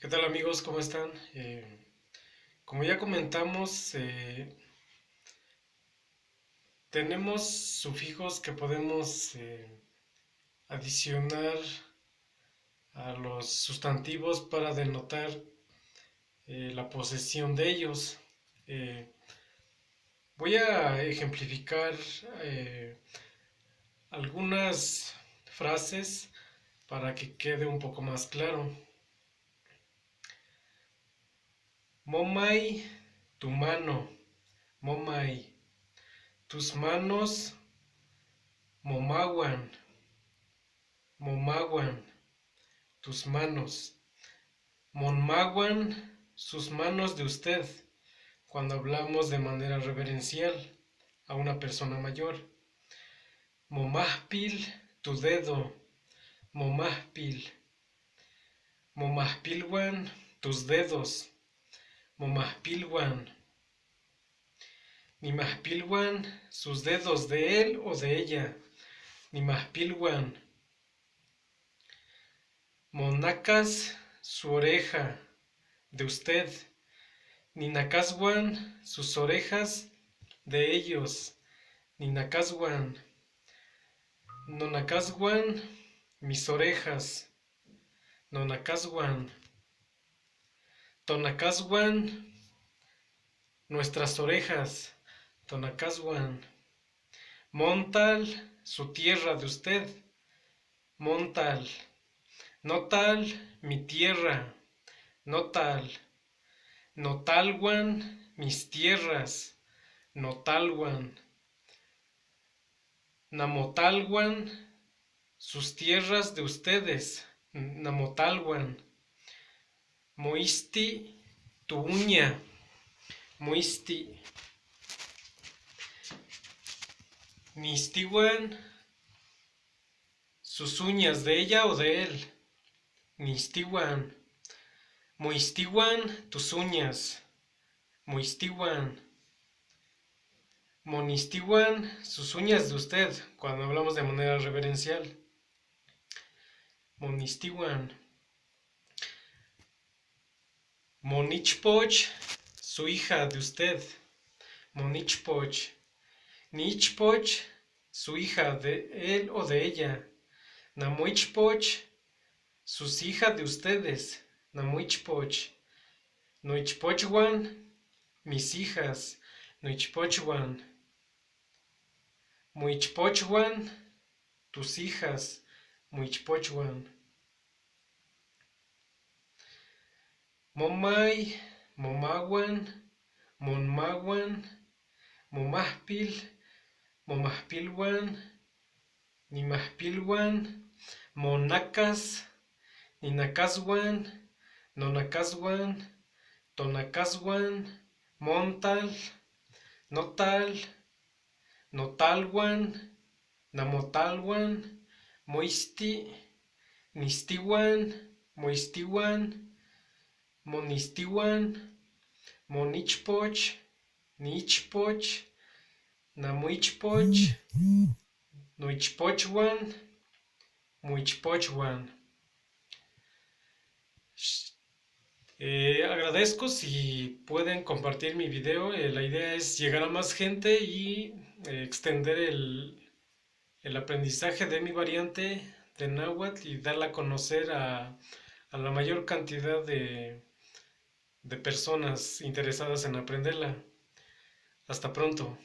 ¿Qué tal amigos? ¿Cómo están? Como ya comentamos, tenemos sufijos que podemos adicionar a los sustantivos para denotar la posesión de ellos. Eh, Voy a ejemplificar eh, algunas frases para que quede un poco más claro. Momai, tu mano. Momai, tus manos. Momawan, momawan, tus manos. Monmawan, sus manos de usted, cuando hablamos de manera reverencial a una persona mayor. Momahpil, tu dedo. Momahpil. Momahpilwan, tus dedos. Momahpilwan. Nimahpilwan, sus dedos de él o de ella. Nimahpilwan. Monacas, su oreja, de usted. Ninacaswan, sus orejas, de ellos. Ninacaswan. Nonacaswan, mis orejas. Nonacaswan. Tonacaswan, nuestras orejas. Tonacaswan. Montal, su tierra de usted. Montal. Notal, mi tierra. Notal. Notalwan, mis tierras. Notalwan. Namotalwan, sus tierras de ustedes. Namotalwan. Moisti, tu uña. Moisti. Nistiwan, sus uñas de ella o de él. Nistiwan. Moistiwan, tus uñas. Moistiwan. Monistiwan, sus uñas de usted, cuando hablamos de manera reverencial. Monistiwan. Monichpoch, su hija de usted. Monichpoch. Nichpoch, su hija de él o de ella. Namuichpoch, sus hijas de ustedes. Namuichpoch. Noichpochwan, mis hijas. Noichpochwan. Muichpochwan, tus hijas. Muichpochwan. Momay, momawan, monmawan, momahpil, momahpilwan, nimahpilwan, monacas, ninacaswan, nonacaswan, tonacaswan, montal, notal, notalwan, namotalwan, moisti, nistiwan, moistiwan, monistiwan, monichpoch, nichpoch, namuichpoch, nuichpochwan, muichpochwan. Agradezco si pueden compartir mi video. La idea es llegar a más gente y extender el aprendizaje de mi variante de náhuatl y darla a conocer a la mayor cantidad de personas interesadas en aprenderla. Hasta pronto.